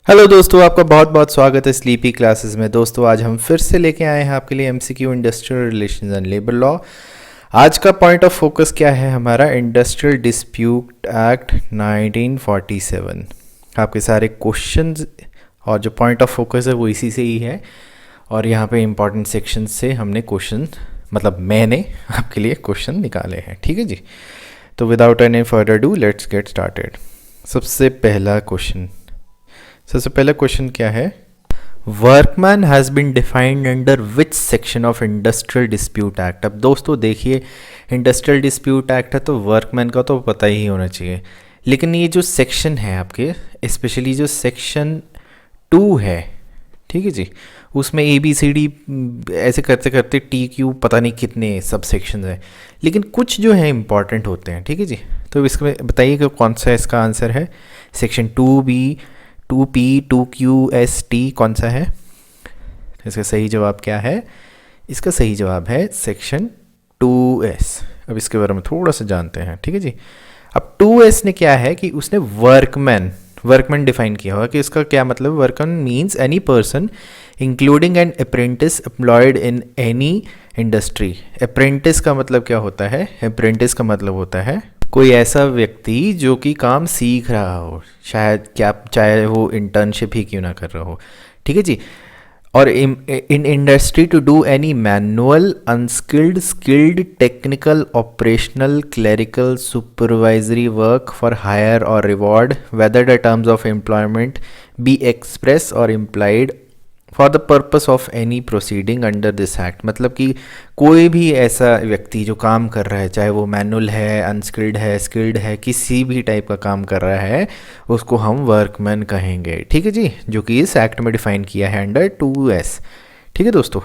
Hello दोस्तों, आपका बहुत बहुत स्वागत है स्लीपी क्लासेस में। दोस्तों आज हम फिर से लेके आए हैं आपके लिए MCQ industrial relations and labour law. आज का पॉइंट ऑफ फोकस क्या है हमारा? Industrial dispute act 1947। आपके सारे क्वेश्चंस और जो पॉइंट ऑफ फोकस है वो इसी से ही है। और यहाँ पे इम्पॉर्टेंट सेक्शन से हमने क्वेश्चन मैंने आपके लिए क्वेश्चन निकाले हैं। ठीक है जी। तो without any further do let's get started. सबसे पहला क्वेश्चन क्या है? Workman has been defined under which section of industrial dispute act. अब दोस्तों देखिए, इंडस्ट्रियल डिस्प्यूट एक्ट है तो वर्कमैन का तो पता ही होना चाहिए, लेकिन ये जो सेक्शन है आपके, स्पेशली जो सेक्शन 2 है, ठीक है जी, उसमें ABCD ऐसे करते करते TQ पता नहीं कितने सब सेक्शन हैं, लेकिन कुछ जो है इंपॉर्टेंट होते हैं। ठीक है जी। तो इसमें बताइए कि कौन सा इसका आंसर है। सेक्शन 2B, 2P, 2QST कौन सा है? इसका सही जवाब क्या है? इसका सही जवाब है सेक्शन 2S। अब इसके बारे में थोड़ा सा जानते हैं। ठीक है जी। अब 2S ने क्या है कि उसने वर्कमैन डिफाइन किया होगा कि इसका क्या मतलब। Workman means any person including an apprentice employed in any industry. Apprentice का मतलब क्या होता है? अप्रेंटिस का मतलब होता है कोई ऐसा व्यक्ति जो कि काम सीख रहा हो, शायद क्या, चाहे वो इंटर्नशिप ही क्यों ना कर रहा हो। ठीक है जी। और in industry to do any manual, unskilled, skilled, technical, operational, clerical, supervisory work for hire or reward whether the terms of employment be express or implied for the purpose of any proceeding under this act. मतलब कि कोई भी ऐसा व्यक्ति जो काम कर रहा है, चाहे वो मैनुअल है, अनस्किल्ड है, स्किल्ड है, किसी भी टाइप का काम कर रहा है, उसको हम वर्कमैन कहेंगे। ठीक है जी, जो कि इस एक्ट में डिफाइन किया है अंडर 2S। ठीक है दोस्तों।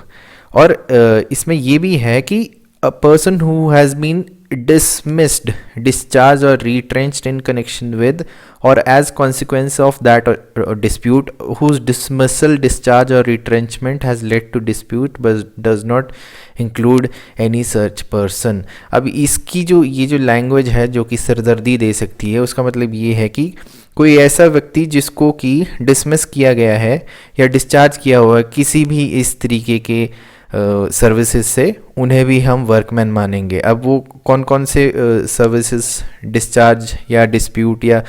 और इसमें ये भी है कि a person who has been dismissed, discharged or retrenched in connection with or as consequence of that or dispute, whose dismissal, discharge or retrenchment has led to dispute but does not include any such person। अब इसकी जो ये जो language है जो कि सरदर्दी दे सकती है, उसका मतलब ये है कि कोई ऐसा व्यक्ति जिसको कि डिसमिस किया गया है या डिस्चार्ज किया हुआ है किसी भी इस तरीके के सर्विसेज से, उन्हें भी हम वर्कमैन मानेंगे। अब वो कौन कौन से सर्विसेज डिस्चार्ज या डिस्प्यूट या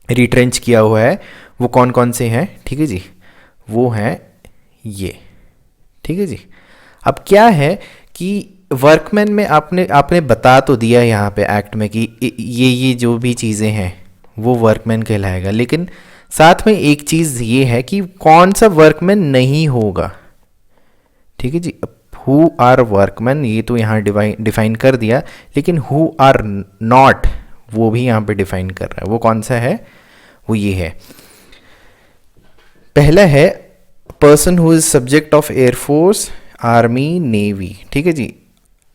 रिट्रेंच किया हुआ है, वो कौन कौन से हैं? ठीक है जी, वो हैं ये। ठीक है जी। अब क्या है कि वर्कमैन में आपने बता तो दिया यहाँ पे एक्ट में कि ये जो भी चीज़ें हैं वो वर्कमैन कहलाएगा, लेकिन साथ में एक चीज़ ये है कि कौन सा वर्कमैन नहीं होगा। ठीक है जी। हु आर वर्कमैन ये तो यहाँ डिफाइन कर दिया, लेकिन हु आर नॉट वो भी यहाँ पे डिफाइन कर रहा है। वो कौन सा है? वो ये है। पहला है person who is subject of air force, army, navy. ठीक है जी।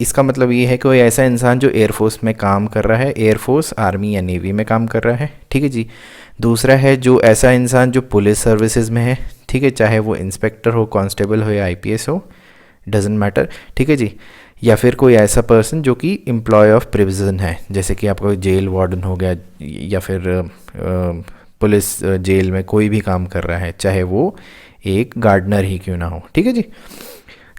इसका मतलब ये है कि कोई ऐसा इंसान जो एयरफोर्स में काम कर रहा है, एयरफोर्स, आर्मी या नेवी में काम कर रहा है। ठीक है जी। दूसरा है जो ऐसा इंसान जो पुलिस सर्विसेज में है। ठीक है, चाहे वो इंस्पेक्टर हो, कांस्टेबल हो या IPS हो, डजेंट मैटर। ठीक है जी। या फिर कोई ऐसा पर्सन जो कि एम्प्लॉय ऑफ प्रिजन है, जैसे कि आपका जेल वार्डन हो गया, या फिर पुलिस जेल में कोई भी काम कर रहा है, चाहे वो एक गार्डनर ही क्यों ना हो। ठीक है जी।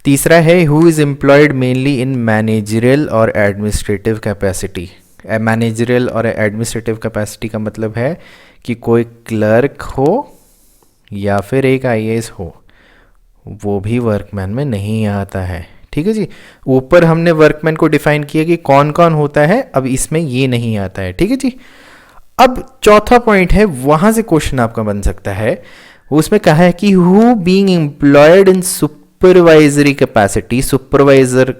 तीसरा है who is employed mainly in managerial और एडमिनिस्ट्रेटिव कैपेसिटी। मैनेजरियल और एडमिनिस्ट्रेटिव कैपेसिटी का मतलब है कि कोई क्लर्क हो या फिर एक IAS हो, वो भी वर्कमैन में नहीं आता है। ठीक है जी। ऊपर हमने वर्कमैन को डिफाइन किया कि कौन कौन होता है, अब इसमें ये नहीं आता है। ठीक है जी। अब चौथा पॉइंट है, वहाँ से क्वेश्चन आपका बन सकता है। उसमें कहा है कि who being employed in supervisory capacity. Supervisor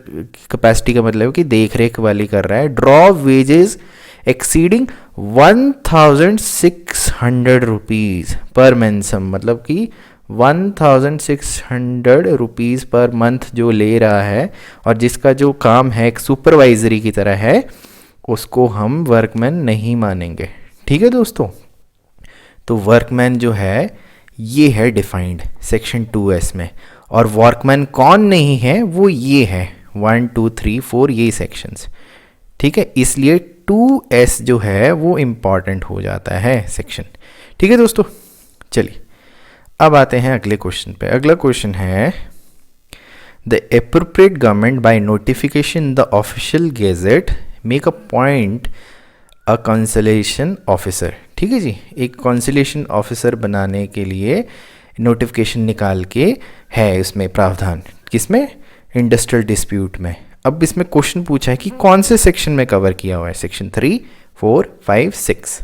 capacity का मतलब है कि देख रेख वाली कर रहा है। Draw wages exceeding 1600 rupees per month, मतलब कि 1600 रुपीज़ पर मंथ जो ले रहा है और जिसका जो काम है एक सुपरवाइजरी की तरह है, उसको हम वर्कमैन नहीं मानेंगे। ठीक है दोस्तों। तो वर्कमैन जो है ये है डिफाइंड सेक्शन 2S में, और वर्कमैन कौन नहीं है वो ये है 1 2 3 4 ये सेक्शंस। ठीक है, इसलिए 2S जो है वो इम्पॉर्टेंट हो जाता है सेक्शन। ठीक है दोस्तों, चलिए अब आते हैं अगले क्वेश्चन पे। अगला क्वेश्चन है the appropriate government by notification the official gazette make a point a consolation officer. ठीक है जी, एक कंसलेशन ऑफिसर बनाने के लिए नोटिफिकेशन निकाल के है इसमें प्रावधान, किसमें, इंडस्ट्रियल डिस्प्यूट में। अब इसमें क्वेश्चन पूछा है कि कौन से सेक्शन में कवर किया हुआ है, सेक्शन 3, 4, 5, 6।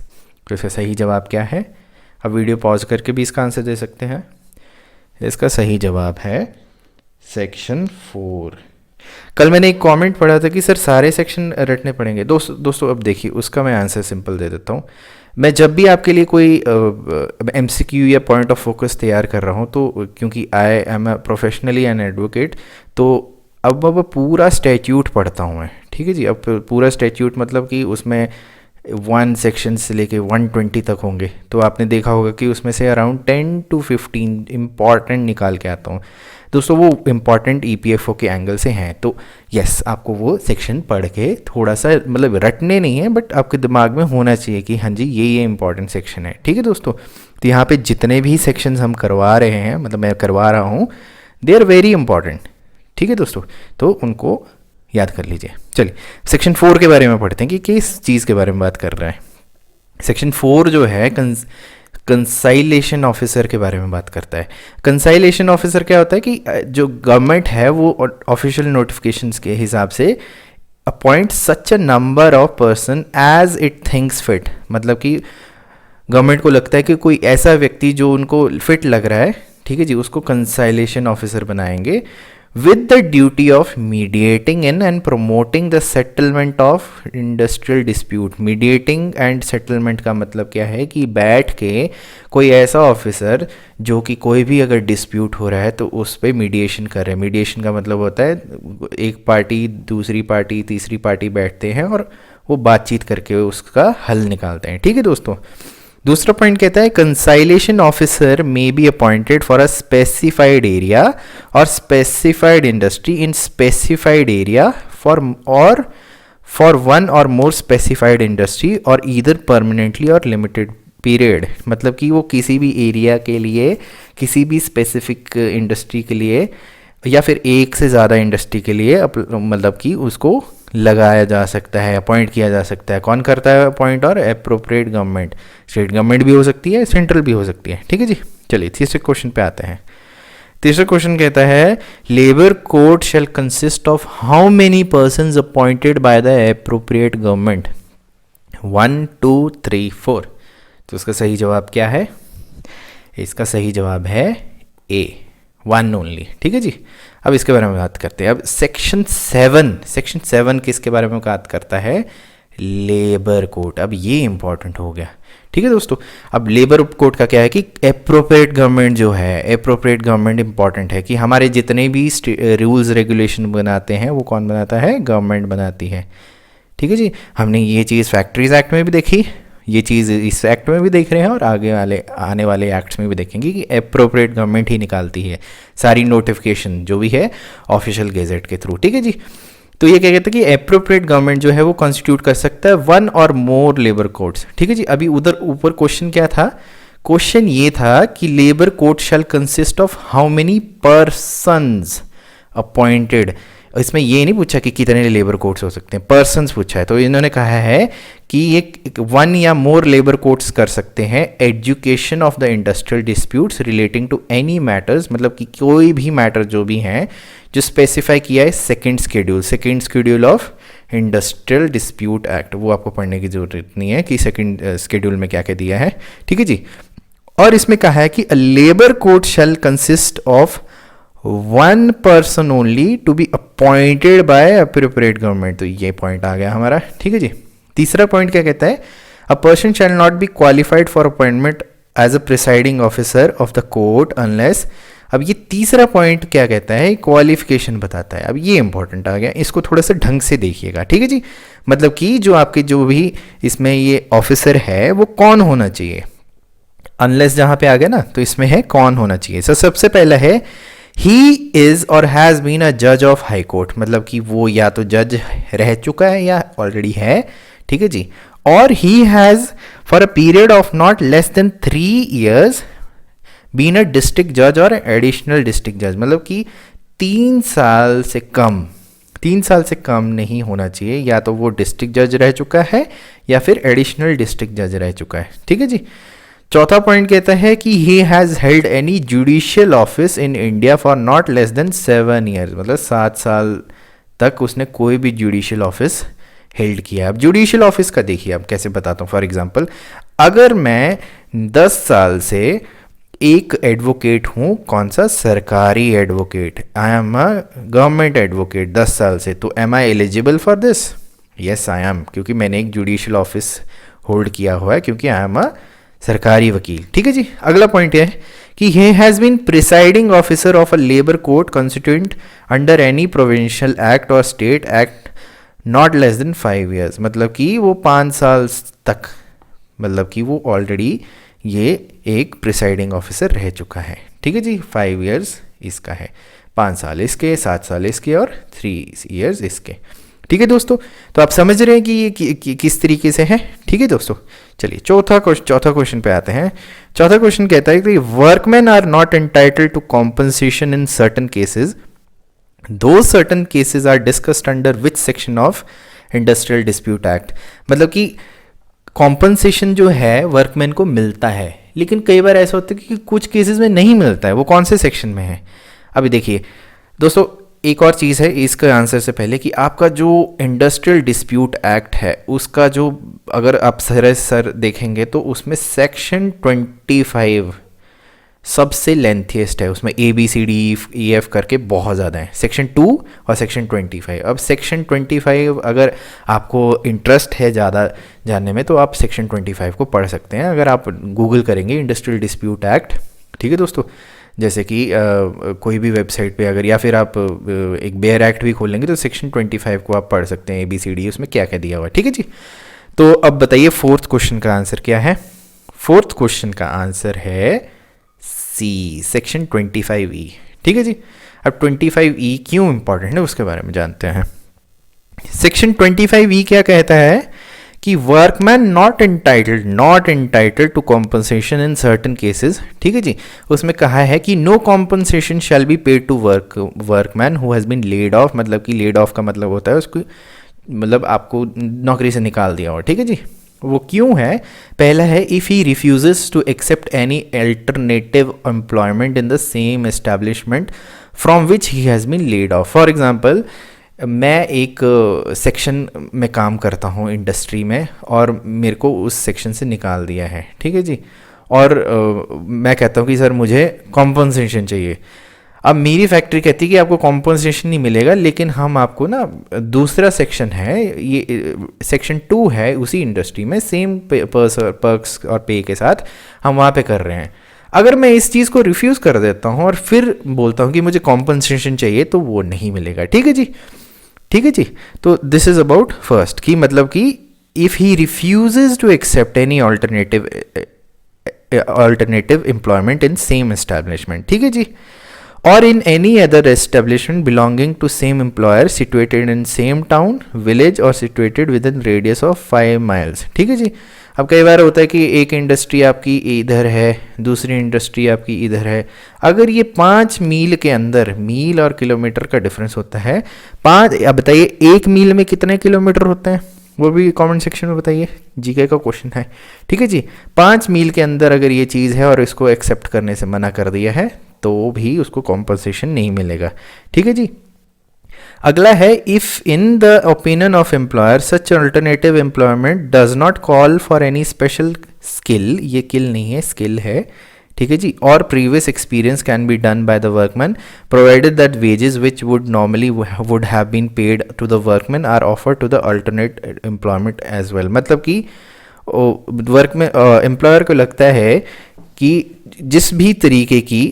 तो इसका सही जवाब क्या है? अब वीडियो पॉज करके भी इसका आंसर दे सकते हैं। इसका सही जवाब है सेक्शन 4। कल मैंने एक कमेंट पढ़ा था कि सर सारे सेक्शन रटने पड़ेंगे। दोस्तों अब देखिए, उसका मैं आंसर सिंपल दे देता हूँ। मैं जब भी आपके लिए कोई एमसीक्यू या पॉइंट ऑफ फोकस तैयार कर रहा हूँ, तो क्योंकि I am professionally an advocate, तो अब पूरा स्टैट्यूट पढ़ता हूँ मैं। ठीक है जी, अब पूरा स्टैट्यूट मतलब कि उसमें 1 सेक्शन से लेके 120 तक होंगे। तो आपने देखा होगा कि उसमें से अराउंड 10 to 15 इम्पॉर्टेंट निकाल के आता हूँ। दोस्तों वो इम्पॉर्टेंट ईपीएफओ के एंगल से हैं, तो यस आपको वो सेक्शन पढ़ के थोड़ा सा, मतलब रटने नहीं है, बट आपके दिमाग में होना चाहिए कि हाँ जी ये इम्पॉर्टेंट सेक्शन है। ठीक है दोस्तों, तो यहाँ पे जितने भी सेक्शन हम करवा रहे हैं, मतलब मैं करवा रहा हूँ, दे आर वेरी इंपॉर्टेंट। ठीक है दोस्तों, तो उनको याद कर लीजिए। चलिए सेक्शन 4 के बारे में पढ़ते हैं कि किस चीज़ के बारे में बात कर रहे हैं। सेक्शन 4 जो है कंसाइलेशन ऑफिसर के बारे में बात करता है। कंसाइलेशन ऑफिसर क्या होता है कि जो गवर्नमेंट है वो ऑफिशियल नोटिफिकेशंस के हिसाब से appoint such a number of person as it thinks fit. मतलब कि गवर्नमेंट को लगता है कि कोई ऐसा व्यक्ति जो उनको फिट लग रहा है, ठीक है जी, उसको कंसाइलेशन ऑफिसर बनाएंगे with the duty of mediating in and promoting the settlement of industrial dispute। mediating and settlement का मतलब क्या है कि बैठ के कोई ऐसा ऑफिसर जो कि कोई भी अगर डिस्प्यूट हो रहा है तो उस पर मीडिएशन कर रहे हैं। मीडिएशन का मतलब होता है एक पार्टी दूसरी पार्टी तीसरी पार्टी बैठते हैं और वो बातचीत करके उसका हल निकालते हैं। ठीक है दोस्तों, दूसरा पॉइंट कहता है conciliation officer may be appointed for a specified area or specified industry in specified area for one or more specified industry or either permanently or limited period. मतलब कि वो किसी भी एरिया के लिए, किसी भी स्पेसिफिक इंडस्ट्री के लिए या फिर एक से ज़्यादा इंडस्ट्री के लिए मतलब कि उसको लगाया जा सकता है, अपॉइंट किया जा सकता है। कौन करता है अपॉइंट? और एप्रोप्रिएट गवर्नमेंट, स्टेट गवर्नमेंट भी हो सकती है, सेंट्रल भी हो सकती है। ठीक है जी, चलिए तीसरे क्वेश्चन पे आते हैं। तीसरा क्वेश्चन कहता है labour code shall consist of how many persons appointed by the appropriate government? 1, 2, 3, 4। तो इसका सही जवाब क्या है? इसका सही जवाब है ए, 1 ओनली। ठीक है जी, अब इसके बारे में बात करते हैं। अब सेक्शन 7 किसके बारे में बात करता है? Labour code. अब ये इंपॉर्टेंट हो गया। ठीक है दोस्तों, अब लेबर कोड का क्या है कि एप्रोप्रिएट गवर्नमेंट जो है, एप्रोप्रिएट गवर्नमेंट इंपॉर्टेंट है कि हमारे जितने भी रूल्स रेगुलेशन बनाते हैं वो कौन बनाता है? गवर्नमेंट बनाती है। ठीक है जी, हमने ये चीज़ फैक्ट्रीज एक्ट में भी देखी, ये चीज़ इस एक्ट में भी देख रहे हैं और आने वाले एक्ट्स में भी देखेंगे कि एप्रोप्रिएट गवर्नमेंट ही निकालती है सारी नोटिफिकेशन जो भी है ऑफिशियल गेजेट के थ्रू। ठीक है जी, तो ये क्या कहते हैं कि एप्रोप्रिएट गवर्नमेंट जो है वो कॉन्स्टिट्यूट कर सकता है 1 और मोर लेबर कोड्स। ठीक है जी, अभी उधर ऊपर क्वेश्चन क्या था? क्वेश्चन ये था कि labour code shall consist of how many persons appointed. इसमें ये नहीं पूछा कि कितने लेबर कोड्स हो सकते हैं, पर्सन्स पूछा है। तो इन्होंने कहा है कि ये 1 या मोर लेबर कोड्स कर सकते हैं education of the industrial disputes relating to any matters. मतलब कि कोई भी मैटर जो भी हैं जो स्पेसिफाई किया है second schedule of industrial dispute act, वो आपको पढ़ने की जरूरत नहीं है कि सेकेंड शेड्यूल में क्या क्या दिया है। ठीक है जी, और इसमें कहा है कि a labour code shall consist of 1 person only to be appointed by appropriate government. तो ये पॉइंट आ गया हमारा। ठीक है जी, तीसरा पॉइंट क्या कहता है? A person shall not be qualified for appointment as a presiding officer of the court unless. अब ये तीसरा पॉइंट क्या कहता है? क्वालिफिकेशन बताता है। अब ये इंपॉर्टेंट आ गया, इसको थोड़ा सा ढंग से देखिएगा। ठीक है जी, मतलब कि जो आपके जो भी इसमें ये ऑफिसर है वो कौन होना चाहिए? अनलेस जहाँ पे आ गया ना, तो इसमें है कौन होना चाहिए। सबसे पहला है ही इज़ और हैज़ बीन अ जज ऑफ हाई कोर्ट। मतलब कि वो या तो जज रह चुका है या ऑलरेडी है। ठीक है जी, और he has for a period of not less than 3 years been a district जज और एडिशनल डिस्ट्रिक्ट जज, मतलब कि 3 साल से कम नहीं होना चाहिए, या तो वो डिस्ट्रिक्ट जज रह चुका है या फिर एडिशनल डिस्ट्रिक्ट जज रह चुका है, ठीक है जी। चौथा पॉइंट कहता है कि he has held any judicial office in India for not less then 7 years, मतलब 7 साल तक उसने कोई भी जुडिशियल ऑफिस हेल्ड किया। अब जुडिशियल ऑफिस का देखिए, अब कैसे बताता हूँ। फॉर एग्जांपल, अगर मैं 10 साल से एक एडवोकेट हूँ, कौन सा, सरकारी advocate, I am a government advocate 10 साल से, तो am I eligible for this? Yes I am, क्योंकि मैंने एक जुडिशियल ऑफिस होल्ड किया हुआ है, क्योंकि आई एम अ सरकारी वकील, ठीक है जी। अगला पॉइंट यह है कि he has been presiding officer of a labour court constituent under any provincial act or state act not less than 5 years, मतलब कि वो 5 साल तक, मतलब कि वो ऑलरेडी ये एक प्रिसाइडिंग ऑफिसर रह चुका है, ठीक है जी। 5 years इसका है, 5 साल इसके, 7 साल इसके और 3 years इसके, ठीक है दोस्तों। तो आप समझ रहे हैं कि ये किस तरीके से है, ठीक है दोस्तों। चलिए चौथा क्वेश्चन पे आते हैं। चौथा क्वेश्चन कहता है कि workman are not entitled to compensation in certain cases, though certain cases are discussed under which section of industrial dispute act, मतलब कि कॉम्पनसेशन जो है वर्कमैन को मिलता है, लेकिन कई बार ऐसा होता है कि कुछ केसेस में नहीं मिलता है, वो कौन से सेक्शन में है। अभी देखिए दोस्तों, एक और चीज़ है इसका आंसर से पहले कि आपका जो इंडस्ट्रियल डिस्प्यूट एक्ट है उसका जो, अगर आप सर देखेंगे तो उसमें सेक्शन 25 सबसे लेंथीएस्ट है, उसमें ABCDEF करके बहुत ज़्यादा है, सेक्शन 2 और सेक्शन 25। अब सेक्शन 25 अगर आपको इंटरेस्ट है ज़्यादा जानने में तो आप सेक्शन 25 को पढ़ सकते हैं, अगर आप गूगल करेंगे इंडस्ट्रियल डिस्प्यूट एक्ट, ठीक है दोस्तों। जैसे कि कोई भी वेबसाइट पे अगर, या फिर आप एक बेयर एक्ट भी खोलेंगे तो सेक्शन 25 को आप पढ़ सकते हैं, ABCD उसमें क्या क्या दिया हुआ है, ठीक है जी। तो अब बताइए फोर्थ क्वेश्चन का आंसर क्या है। फोर्थ क्वेश्चन का आंसर है सी, सेक्शन 25E, ठीक है जी। अब 25E क्यों इंपॉर्टेंट है उसके बारे में जानते हैं। सेक्शन 25E क्या कहता है कि workman not entitled to compensation in certain cases, ठीक है जी। उसमें कहा है कि no compensation shall be paid to workman who has been laid off, मतलब कि लेड ऑफ का मतलब होता है उसको, मतलब आपको नौकरी से निकाल दिया हो, ठीक है जी। वो क्यों है, पहला है if he refuses to accept any alternative employment in the same establishment from which he has been laid off. For example, मैं एक सेक्शन में काम करता हूँ इंडस्ट्री में और मेरे को उस सेक्शन से निकाल दिया है, ठीक है जी। और मैं कहता हूँ कि सर मुझे कॉम्पनसेशन चाहिए। अब मेरी फैक्ट्री कहती है कि आपको कॉम्पनसेशन नहीं मिलेगा, लेकिन हम आपको ना, दूसरा सेक्शन है, ये सेक्शन 2 है उसी इंडस्ट्री में, सेम पर्क्स और पे के साथ हम वहाँ पे कर रहे हैं। अगर मैं इस चीज़ को रिफ्यूज़ कर देता हूँ और फिर बोलता हूँ कि मुझे कॉम्पनसेशन चाहिए, तो वो नहीं मिलेगा, ठीक है जी, ठीक है जी। तो दिस इज अबाउट फर्स्ट, कि मतलब कि if he refuses to accept any alternative employment in same establishment, ठीक है जी, और in any other establishment belonging to same employer situated in same town village or situated within radius of 5 miles, ठीक है जी। अब कई बार होता है कि एक इंडस्ट्री आपकी इधर है, दूसरी इंडस्ट्री आपकी इधर है, अगर ये 5 मील के अंदर, मील और किलोमीटर का डिफरेंस होता है 5, अब बताइए 1 मील में कितने किलोमीटर होते हैं, वो भी कमेंट सेक्शन में बताइए, जीके का क्वेश्चन है, ठीक है जी। 5 मील के अंदर अगर ये चीज़ है और इसको एक्सेप्ट करने से मना कर दिया है तो भी उसको कॉम्पनसेशन नहीं मिलेगा, ठीक है जी। अगला है if in the opinion of employer such alternative employment does not call for any special skill, ये किल नहीं है, स्किल है, ठीक है जी, और previous experience can be done by the workman provided that wages which would normally would have been paid to the workman are offer to the alternate employment as well, मतलब कि वर्क में employer को लगता है कि जिस भी तरीके की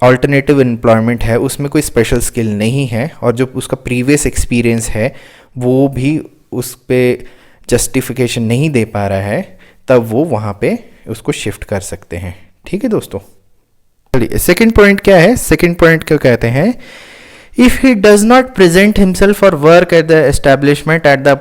अल्टरनेटिव एम्प्लॉयमेंट है उसमें कोई स्पेशल स्किल नहीं है और जो उसका प्रीवियस एक्सपीरियंस है वो भी उस पर जस्टिफिकेशन नहीं दे पा रहा है, तब वो वहाँ पे उसको शिफ्ट कर सकते हैं, ठीक है दोस्तों। चलिए सेकंड पॉइंट क्या है, सेकंड पॉइंट क्या कहते हैं, if he does not present himself for work at the establishment at the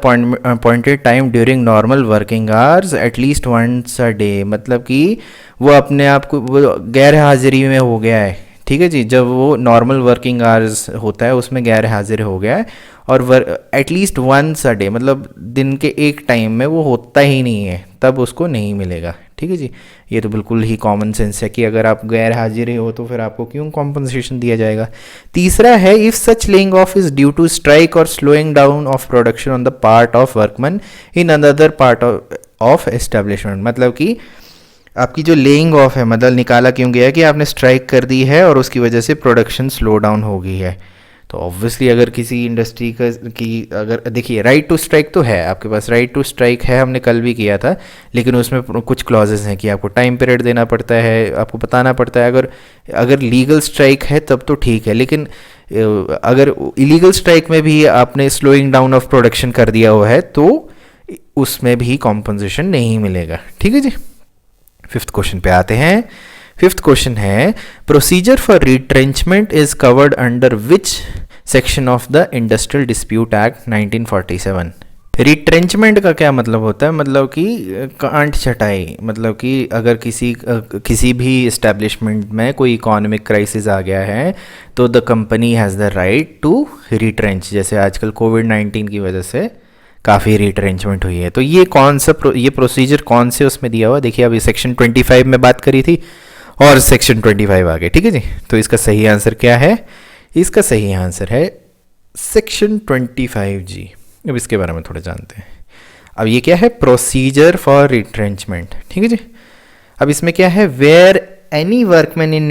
appointed time during normal working hours at least once a day, मतलब कि वो अपने आप को वो गैर हाजिरी में हो गया है, ठीक है जी, जब वो नॉर्मल वर्किंग आवर्स होता है उसमें गैर हाजिर हो गया है, और एटलीस्ट वंस अ डे मतलब दिन के एक टाइम में वो होता ही नहीं है, तब उसको नहीं मिलेगा, ठीक है जी। ये तो बिल्कुल ही कॉमन सेंस है कि अगर आप गैर हाजिर हो तो फिर आपको क्यों कॉम्पनसेशन दिया जाएगा। तीसरा है if such laying off is due to strike or slowing down of production on the part of workman in another part of establishment, मतलब कि आपकी जो लेइंग ऑफ है मतलब निकाला क्यों गया कि आपने स्ट्राइक कर दी है और उसकी वजह से प्रोडक्शन स्लो डाउन हो गई है। तो ऑब्वियसली अगर किसी इंडस्ट्री की अगर देखिए राइट टू स्ट्राइक तो है आपके पास, राइट टू स्ट्राइक है, हमने कल भी किया था, लेकिन उसमें कुछ क्लॉजेस हैं कि आपको टाइम पीरियड देना पड़ता है, आपको बताना पड़ता है। अगर लीगल स्ट्राइक है तब तो ठीक है, लेकिन अगर इलीगल स्ट्राइक में भी आपने स्लोइंग डाउन ऑफ प्रोडक्शन कर दिया हुआ है तो उसमें भी कॉम्पनसेशन नहीं मिलेगा, ठीक है जी। फिफ्थ क्वेश्चन पे आते हैं। फिफ्थ क्वेश्चन है procedure for retrenchment is covered under which section of the industrial dispute act 1947। Retrenchment का क्या मतलब होता है, मतलब कि कांट छटाई, मतलब कि अगर किसी भी इस्टेब्लिशमेंट में कोई इकोनॉमिक क्राइसिस आ गया है तो the company has the right to retrench, जैसे आजकल कोविड-19 की वजह से काफ़ी रिट्रेंचमेंट हुई है। तो ये कौन सा ये प्रोसीजर कौन से उसमें दिया हुआ, देखिए अभी सेक्शन 25 में बात करी थी और सेक्शन 25 आ गए, ठीक है जी। तो इसका सही आंसर क्या है, इसका सही आंसर है सेक्शन 25 जी। अब इसके बारे में थोड़ा जानते हैं। अब ये क्या है, प्रोसीजर फॉर रिट्रेंचमेंट, ठीक है जी। अब इसमें क्या है, where any workman in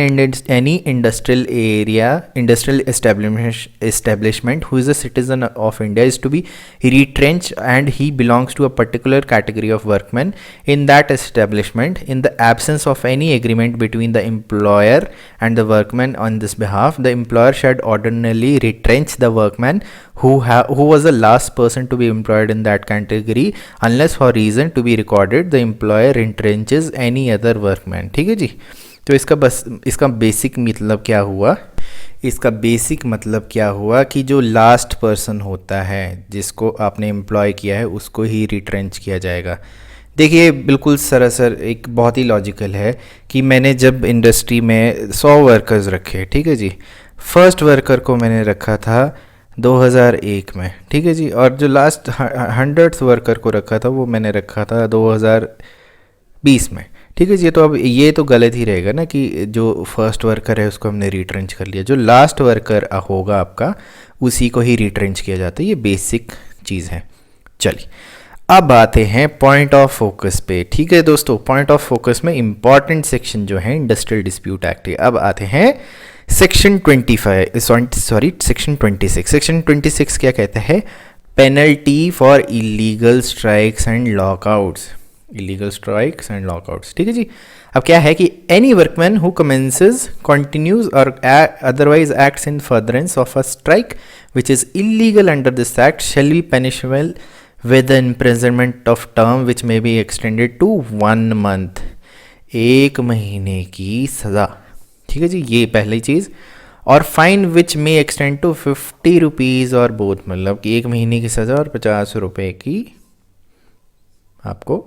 any industrial area, industrial establishment who is a citizen of India is to be retrenched and he belongs to a particular category of workmen in that establishment in the absence of any agreement between the employer and the workman on this behalf. The employer should ordinarily retrench the workman who was the last person to be employed in that category unless for reason to be recorded the employer retrenches any other workman, ठीक है जी। तो इसका basic मतलब क्या हुआ, इसका basic मतलब क्या हुआ कि जो लास्ट पर्सन होता है जिसको आपने एम्प्लॉय किया है उसको ही रिट्रेंच किया जाएगा। देखिए बिल्कुल सरासर एक बहुत ही लॉजिकल है कि मैंने जब इंडस्ट्री में 100 वर्कर्स रखे, ठीक है जी, फर्स्ट वर्कर को मैंने रखा था 2001 में, ठीक है जी, और जो लास्ट 100th वर्कर को रखा था वो मैंने रखा था 2020 में, ठीक है जी। तो अब ये तो गलत ही रहेगा ना कि जो फर्स्ट वर्कर है उसको हमने रिट्रेंच कर लिया, जो लास्ट वर्कर होगा आपका उसी को ही रिट्रेंच किया जाता है, ये बेसिक चीज़ है। चलिए अब आते हैं पॉइंट ऑफ फोकस पे, ठीक है दोस्तों। पॉइंट ऑफ फोकस में इंपॉर्टेंट सेक्शन जो है इंडस्ट्रियल डिस्प्यूट एक्ट, अब आते हैं सेक्शन 26। सेक्शन 26 क्या कहता है, penalty for illegal strikes and lockouts, illegal strikes and lockouts, ठीक है जी। अब क्या है कि any workman who commences continues or otherwise acts in furtherance of a strike which is illegal under this act shall be punishable with imprisonment of term which may be extended to 1 month, 1 महीने की सज़ा, ठीक है जी, ये पहली चीज़। और fine which may extend to 50 rupees और बोथ, मतलब कि 1 महीने की सज़ा और 50 रुपये की आपको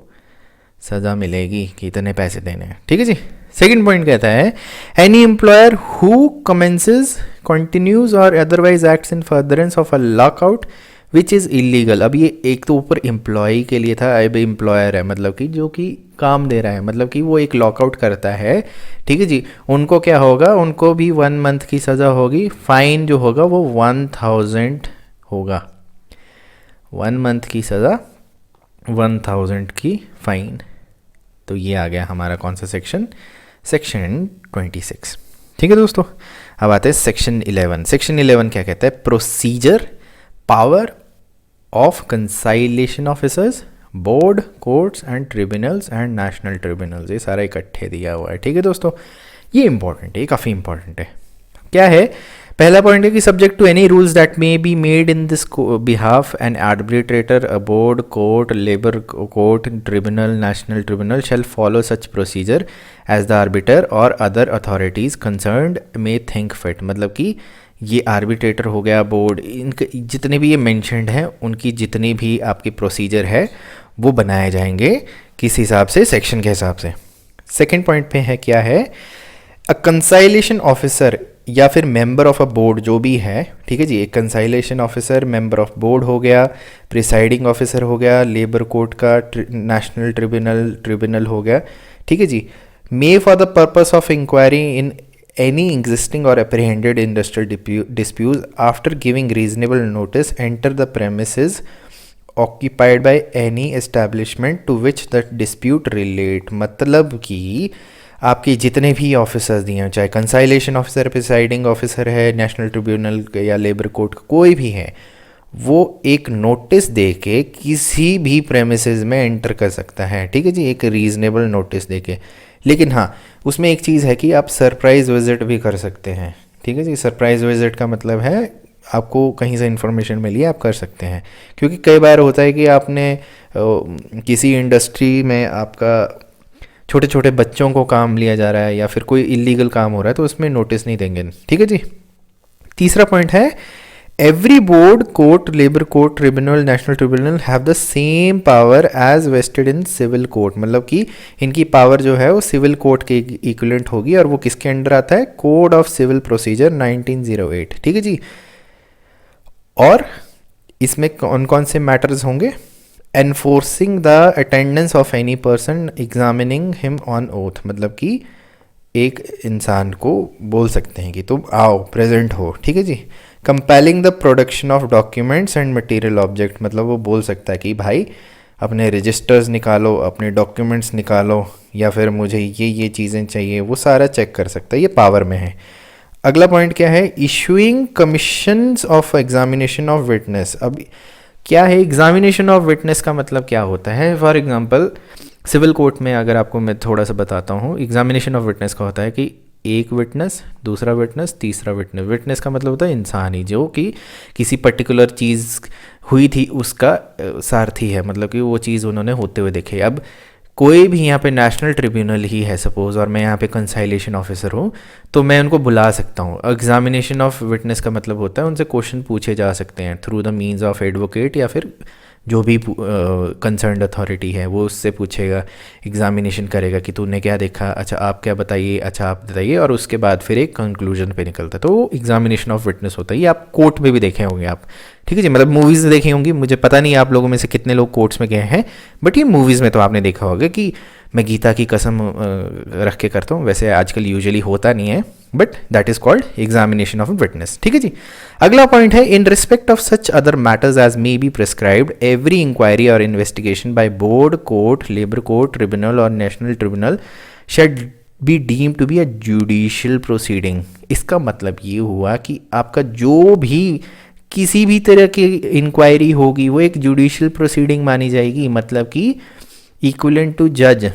सज़ा मिलेगी कि इतने पैसे देने हैं, ठीक है जी। सेकंड पॉइंट कहता है any employer who commences continues or otherwise acts in furtherance of a lockout which is illegal. अब ये एक तो ऊपर एम्प्लॉय के लिए था, अब एम्प्लॉयर है मतलब कि जो कि काम दे रहा है, मतलब कि वो एक लॉकआउट करता है, ठीक है जी, उनको क्या होगा, उनको भी 1 month की सज़ा होगी। फाइन जो होगा वो 1000 होगा, 1 month की सज़ा 1000 की फाइन। तो ये आ गया हमारा कौन सा सेक्शन, सेक्शन 26, ठीक है दोस्तों। अब आते हैं सेक्शन 11। सेक्शन 11 क्या कहता है, procedure power of conciliation officers, board, courts and tribunals and national tribunals, ये सारा इकट्ठे दिया हुआ है, ठीक है दोस्तों। ये इंपॉर्टेंट है, ये काफ़ी इंपॉर्टेंट है। क्या है, पहला पॉइंट है कि subject to any rules that may be made in this behalf an arbitrator, a board, court, labour court, tribunal, national tribunal shall follow such procedure as the arbiter or other authorities concerned may think fit, मतलब कि ये arbitrator हो गया, board, इनके जितने भी ये mentioned हैं उनकी जितनी भी आपकी प्रोसीजर है वो बनाए जाएंगे किस हिसाब से, सेक्शन के हिसाब से। सेकंड पॉइंट पे है क्या है, अ कंसाइलेशन ऑफिसर या फिर मेंबर ऑफ अ बोर्ड जो भी है, ठीक है जी, एक conciliation officer, member of board हो गया, प्रिसाइडिंग ऑफिसर हो गया, लेबर कोर्ट का नेशनल ट्रिब्यूनल हो गया, ठीक है जी, may for the purpose of inquiry in any existing or apprehended industrial disputes after giving reasonable notice enter the premises occupied by any establishment to which the dispute relate। मतलब कि आपके जितने भी ऑफिसर्स दिए हैं, चाहे कंसाइलेशन ऑफिसर, प्रिसाइडिंग ऑफिसर है, national tribunal या लेबर कोर्ट का कोई भी है, वो एक नोटिस दे के किसी भी प्रेमिसेस में एंटर कर सकता है, ठीक है जी, एक रीजनेबल नोटिस दे के। लेकिन हाँ, उसमें एक चीज़ है कि आप सरप्राइज़ विजिट भी कर सकते हैं, ठीक है जी। सरप्राइज़ विजिट का मतलब है आपको कहीं से इन्फॉर्मेशन मिली है, आप कर सकते हैं, क्योंकि कई बार होता है कि आपने किसी इंडस्ट्री में आपका छोटे छोटे बच्चों को काम लिया जा रहा है या फिर कोई इलीगल काम हो रहा है, तो उसमें नोटिस नहीं देंगे, ठीक है जी। तीसरा पॉइंट है, every board, court, labour court, tribunal, national tribunal have the same power as vested in civil court. मतलब कि इनकी पावर जो है वो सिविल कोर्ट के इक्विवेलेंट होगी, और वो किसके अंडर आता है, कोड ऑफ सिविल प्रोसीजर 1908, ठीक है जी। और इसमें कौन कौन से मैटर्स होंगे, enforcing the attendance of any person examining him on oath. मतलब कि एक इंसान को बोल सकते हैं कि तुम आओ, प्रेजेंट हो, ठीक है जी। Compelling the production of documents and material object, मतलब वो बोल सकता है कि भाई अपने रजिस्टर्स निकालो, अपने डॉक्यूमेंट्स निकालो, या फिर मुझे ये चीज़ें चाहिए, वो सारा चेक कर सकता है, ये पावर में है। अगला पॉइंट क्या है, issuing commissions of examination of witness. अब क्या है एग्जामिनेशन ऑफ विटनेस का मतलब क्या होता है, फॉर एग्जांपल सिविल कोर्ट में अगर आपको मैं थोड़ा सा बताता हूँ, एग्जामिनेशन ऑफ विटनेस का होता है कि एक विटनेस, दूसरा विटनेस, तीसरा विटनेस। विटनेस का मतलब होता है इंसान ही, जो कि किसी पर्टिकुलर चीज़ हुई थी उसका सारथी है, मतलब कि वो चीज़ उन्होंने होते हुए देखे। अब कोई भी यहाँ पे नेशनल ट्रिब्यूनल ही है सपोज़, और मैं यहाँ पे कंसाइलेशन ऑफिसर हूँ, तो मैं उनको बुला सकता हूँ। एग्जामिनेशन ऑफ विटनेस का मतलब होता है उनसे क्वेश्चन पूछे जा सकते हैं through the means of advocate, या फिर जो भी कंसर्न्ड अथॉरिटी है वो उससे पूछेगा, एग्जामिनेशन करेगा कि तूने क्या देखा, अच्छा आप क्या बताइए, अच्छा आप बताइए, और उसके बाद फिर एक कंक्लूजन पे निकलता है। तो वो एग्जामिनेशन ऑफ विटनेस होता है। ये आप कोर्ट में भी देखे होंगे आप, ठीक है जी, मतलब मूवीज़ देखी होंगी। मुझे पता नहीं आप लोगों में से कितने लोग कोर्ट्स में गए हैं, बट ये मूवीज़ में तो आपने देखा होगा कि मैं गीता की कसम रख के करता हूँ। वैसे आजकल यूजुअली होता नहीं है, but that is called examination of witness, ठीक है जी। अगला पॉइंट है, in respect of such other matters as may be prescribed every inquiry or investigation by board, court, labour court, tribunal or national tribunal shall be deem to be a judicial proceeding. इसका मतलब ये हुआ कि आपका जो भी किसी भी तरह की इंक्वायरी होगी वो एक जुडिशियल प्रोसीडिंग मानी जाएगी, मतलब कि इक्विवेलेंट टू जज।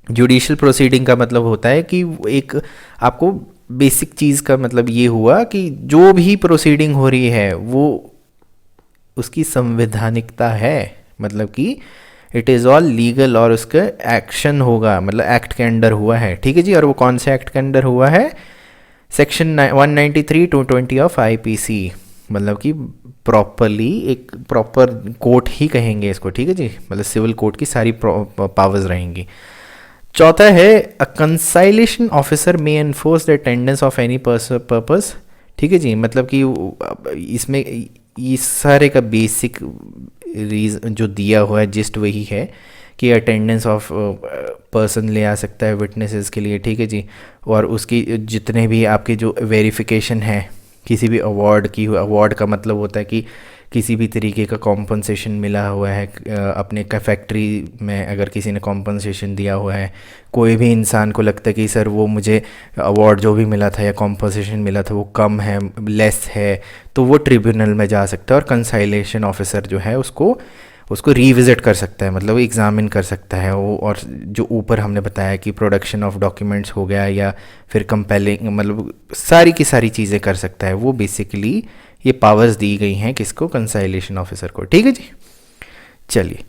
जुडिशियल प्रोसीडिंग का मतलब होता है कि एक आपको बेसिक चीज़ का मतलब ये हुआ कि जो भी प्रोसीडिंग हो रही है वो उसकी संवैधानिकता है, मतलब कि इट इज़ ऑल लीगल, और उसका एक्शन होगा, मतलब एक्ट के अंडर हुआ है, ठीक है जी। और वो कौन से एक्ट के अंडर हुआ है, सेक्शन 193-220 ऑफ IPC, मतलब कि प्रॉपरली एक प्रॉपर कोर्ट ही कहेंगे इसको, ठीक है जी, मतलब सिविल कोर्ट की सारी पावर्स रहेंगी। चौथा है, a conciliation officer may enforce the attendance of any purpose, ठीक है जी, मतलब कि इसमें इस सारे का बेसिक रीज़न जो दिया हुआ है जिस्ट वही है कि अटेंडेंस ऑफ पर्सन ले आ सकता है विटनेसेस के लिए, ठीक है जी। और उसकी जितने भी आपके जो वेरिफिकेशन है किसी भी अवार्ड की, अवार्ड का मतलब होता है कि किसी भी तरीके का कॉम्पनसेशन मिला हुआ है, अपने का फैक्ट्री में अगर किसी ने कॉम्पनसेशन दिया हुआ है, कोई भी इंसान को लगता है कि सर वो मुझे अवार्ड जो भी मिला था या कॉम्पनसेशन मिला था वो कम है, लेस है, तो वो ट्रिब्यूनल में जा सकता है, और कंसाइलेशन ऑफिसर जो है उसको रिविज़िट कर सकता है, मतलब एग्ज़ामिन कर सकता है वो। और जो ऊपर हमने बताया कि प्रोडक्शन ऑफ डॉक्यूमेंट्स हो गया, या फिर कंपेलिंग, मतलब सारी की सारी चीज़ें कर सकता है वो। बेसिकली ये पावर्स दी गई हैं किसको, कंसाइलेशन ऑफिसर को, ठीक है जी। चलिए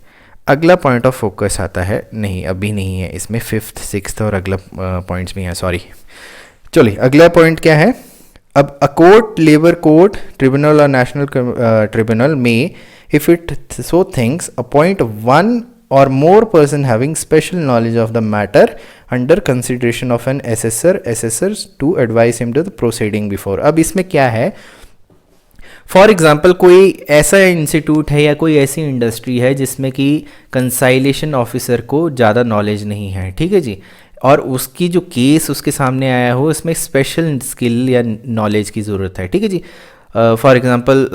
अगला पॉइंट ऑफ फोकस आता है, नहीं अभी नहीं है इसमें, 5th 6th और अगला पॉइंट्स भी हैं, सॉरी। चलिए अगला पॉइंट क्या है, अब a court, labour court, tribunal or national tribunal में if it so thinks appoint one or more person having special knowledge of the matter under consideration of an assessors to advise him to the proceeding before. अब इसमें क्या है, for example कोई ऐसा institute है या कोई ऐसी इंडस्ट्री है जिसमें कि कंसाइलेशन ऑफिसर को ज़्यादा नॉलेज नहीं है, ठीक है जी, और उसकी जो केस उसके सामने आया हो उसमें स्पेशल स्किल या नॉलेज की ज़रूरत है, ठीक है जी। फॉर एग्ज़ाम्पल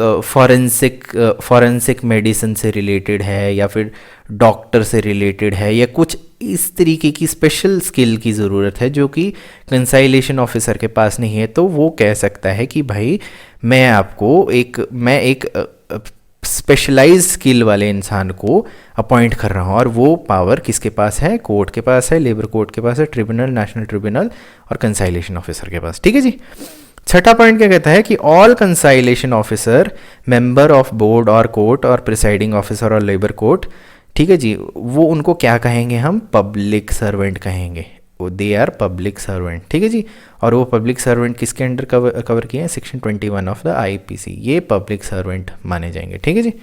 फॉरेंसिक मेडिसिन से रिलेटेड है या फिर डॉक्टर से रिलेटेड है या कुछ इस तरीके की स्पेशल स्किल की ज़रूरत है जो कि कंसाइलेशन ऑफिसर के पास नहीं है, तो वो कह सकता है कि भाई मैं एक स्पेशलाइज स्किल वाले इंसान को अपॉइंट कर रहा हूँ, और वो पावर किसके पास है, कोर्ट के पास है, लेबर कोर्ट के पास है, ट्रिब्यूनल, नेशनल ट्रिब्यूनल और कंसाइलेशन ऑफिसर के पास, ठीक है जी। छठा पॉइंट क्या कहता है कि all conciliation officer, member of board or court or presiding officer or labour court, ठीक है जी, वो उनको क्या कहेंगे, हम पब्लिक सर्वेंट कहेंगे, दे आर पब्लिक सर्वेंट, ठीक है जी। और वो पब्लिक सर्वेंट किसके अंडर कवर किए हैं, सेक्शन 21 ऑफ द आईपीसी, ये पब्लिक सर्वेंट माने जाएंगे, ठीक है जी।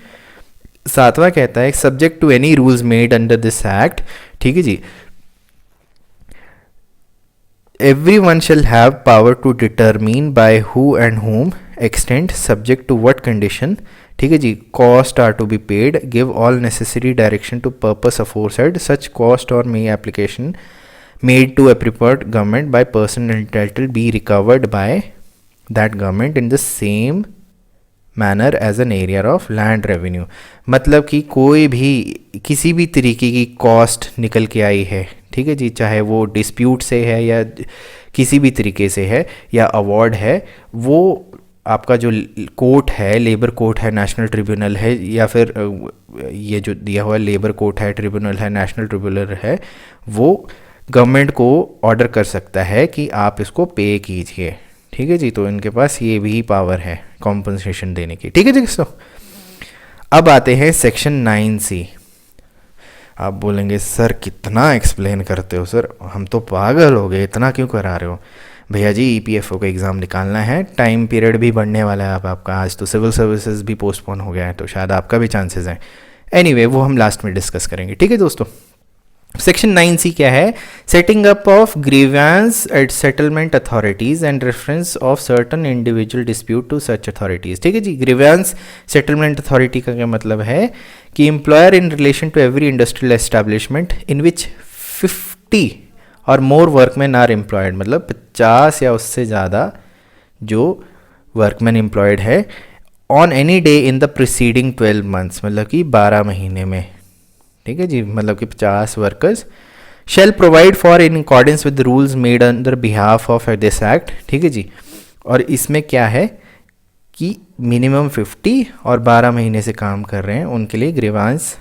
सातवां कहता है subject to any rules made under this act, ठीक है जी, everyone shall have power to determine by who and whom extent, subject to what condition, ठीक है जी, cost are to be paid, give all necessary direction to purpose aforesaid, such cost or may application made to a prepared government by person entitled be recovered by that government in the same manner as an area of land revenue। मतलब कि कोई भी किसी भी तरीके की cost निकल के आई है, ठीक है जी, चाहे वो डिस्प्यूट से है या किसी भी तरीके से है या अवार्ड है, वो आपका जो कोर्ट है, लेबर कोर्ट है, नेशनल ट्रिब्यूनल है, या फिर ये जो दिया हुआ लेबर कोर्ट है, ट्रिब्यूनल है, नेशनल ट्रिब्यूनल है, वो गवर्नमेंट को ऑर्डर कर सकता है कि आप इसको पे कीजिए, ठीक है जी। तो इनके पास ये भी पावर है कॉम्पनसेशन देने की, ठीक है जी दोस्तों। अब आते हैं सेक्शन 9C। आप बोलेंगे सर कितना एक्सप्लेन करते हो सर, हम तो पागल हो गए, इतना क्यों करा रहे हो। भैया जी ईपीएफओ का एग्ज़ाम निकालना है, टाइम पीरियड भी बढ़ने वाला है आपका, आज तो सिविल सर्विसेज भी पोस्टपोन हो गया है, तो शायद आपका भी चांसेस हैं। एनीवे वो हम लास्ट में डिस्कस करेंगे, ठीक है दोस्तों। सेक्शन 9C क्या है, setting up of grievance at settlement authorities and reference of certain individual dispute to such authorities, ठीक है जी। ग्रीवेंस सेटलमेंट अथॉरिटी का क्या मतलब है कि employer in relation to every industrial establishment in which 50 or more workman are employed, मतलब 50 या उससे ज़्यादा जो वर्कमैन एम्प्लॉयड है, on any day in the preceding 12 months, मतलब कि 12 महीने में, ठीक है जी, मतलब कि 50 workers shall provide for in accordance with rules made under behalf of this act, ठीक है जी। और इसमें क्या है कि मिनिमम 50 और 12 महीने से काम कर रहे हैं उनके लिए ग्रीवेंस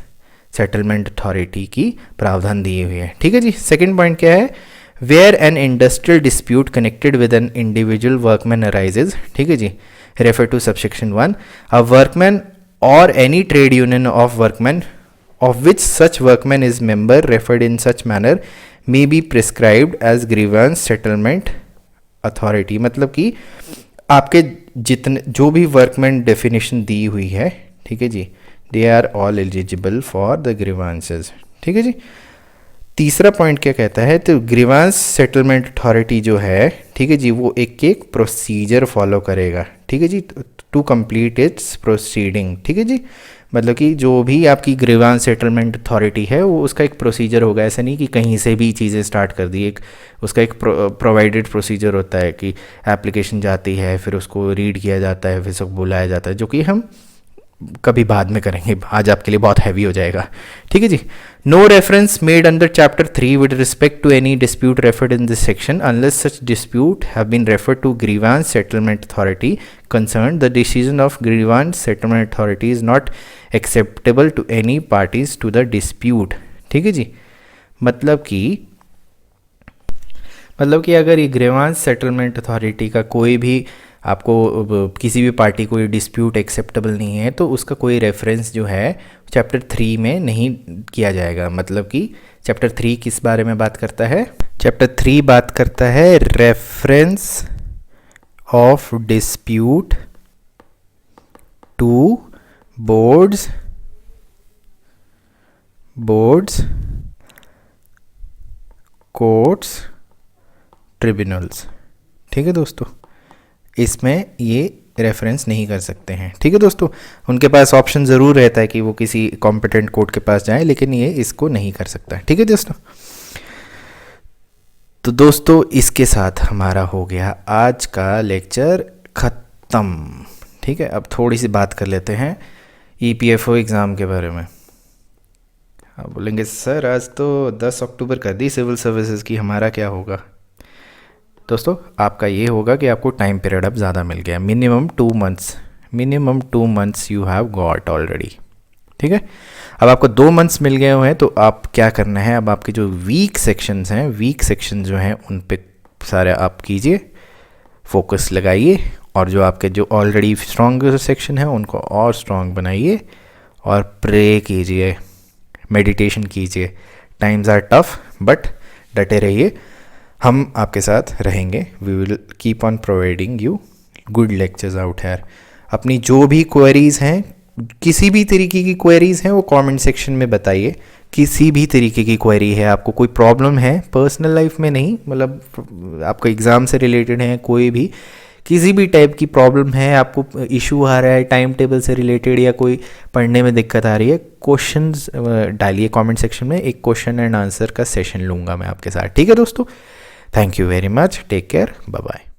सेटलमेंट अथॉरिटी की प्रावधान दिए हुए हैं, ठीक है जी। सेकंड पॉइंट क्या है, where an industrial dispute connected with an individual workman arises, ठीक है जी, refer to subsection 1, a workman or any trade union of workman of which such workman is member referred in such manner may be prescribed as grievance settlement authority। मतलब कि आपके जितने जो भी workman definition दी हुई है, ठीक है जी, they are all eligible for the grievances, ठीक है जी। तीसरा पॉइंट क्या कहता है, तो ग्रीवेंस सेटलमेंट अथॉरिटी जो है, ठीक है जी, वो एक प्रोसीजर फॉलो करेगा, ठीक है जी, टू कंप्लीट इट्स प्रोसीडिंग, ठीक है जी। मतलब कि जो भी आपकी ग्रीवेंस सेटलमेंट अथॉरिटी है वो उसका एक प्रोसीजर होगा, ऐसा नहीं कि कहीं से भी चीज़ें स्टार्ट कर दी, उसका एक प्रोवाइडेड प्रोसीजर होता है कि एप्लीकेशन जाती है, फिर उसको रीड किया जाता है, फिर उसको बुलाया जाता है, जो कि हम कभी बाद में करेंगे, आज आपके लिए बहुत हैवी हो जाएगा, ठीक है जी। No reference made under chapter 3 with respect to any dispute referred in this section unless such dispute have been referred to grievance settlement authority concern, the decision of grievance settlement authority is not acceptable to any parties to the dispute, ठीक है जी। मतलब कि अगर ये grievance settlement authority का कोई भी आपको किसी भी पार्टी को ये डिस्प्यूट एक्सेप्टेबल नहीं है तो उसका कोई रेफरेंस जो है चैप्टर 3 में नहीं किया जाएगा। मतलब कि चैप्टर 3 किस बारे में बात करता है, चैप्टर 3 बात करता है reference of dispute to boards courts tribunals. ठीक है दोस्तों, इसमें ये रेफरेंस नहीं कर सकते हैं। ठीक है दोस्तों, उनके पास ऑप्शन ज़रूर रहता है कि वो किसी कॉम्पिटेंट कोर्ट के पास जाएं, लेकिन ये इसको नहीं कर सकता। ठीक है दोस्तों, तो दोस्तों इसके साथ हमारा हो गया आज का लेक्चर ख़त्म। ठीक है, अब थोड़ी सी बात कर लेते हैं EPFO एग्ज़ाम के बारे में। आप बोलेंगे सर आज तो 10 अक्टूबर कर दी सिविल सर्विसेज की, हमारा क्या होगा? दोस्तों आपका ये होगा कि आपको टाइम पीरियड अब ज़्यादा मिल गया, minimum 2 months you have got already. ठीक है, अब आपको 2 मंथ्स मिल गए हुए हैं, तो आप क्या करना है, अब आपके जो वीक सेक्शन जो हैं उन पे सारे आप कीजिए, फोकस लगाइए, और जो आपके जो ऑलरेडी स्ट्रॉन्ग सेक्शन है उनको और स्ट्रॉन्ग बनाइए, और प्रे कीजिए, मेडिटेशन कीजिए। टाइम्स आर टफ बट डटे रहिए, हम आपके साथ रहेंगे। We will keep on providing you good lectures out here. अपनी जो भी क्वेरीज़ हैं, किसी भी तरीके की क्वेरीज़ हैं, वो कमेंट सेक्शन में बताइए। किसी भी तरीके की क्वेरी है, आपको कोई प्रॉब्लम है पर्सनल लाइफ में, नहीं मतलब आपको एग्ज़ाम से रिलेटेड है, कोई भी किसी भी टाइप की प्रॉब्लम है, आपको इशू आ रहा है टाइम टेबल से रिलेटेड, या कोई पढ़ने में दिक्कत आ रही है, क्वेश्चंस डालिए कमेंट सेक्शन में। एक क्वेश्चन एंड आंसर का सेशन लूँगा मैं आपके साथ। ठीक है दोस्तों, thank you very much, take care, bye bye.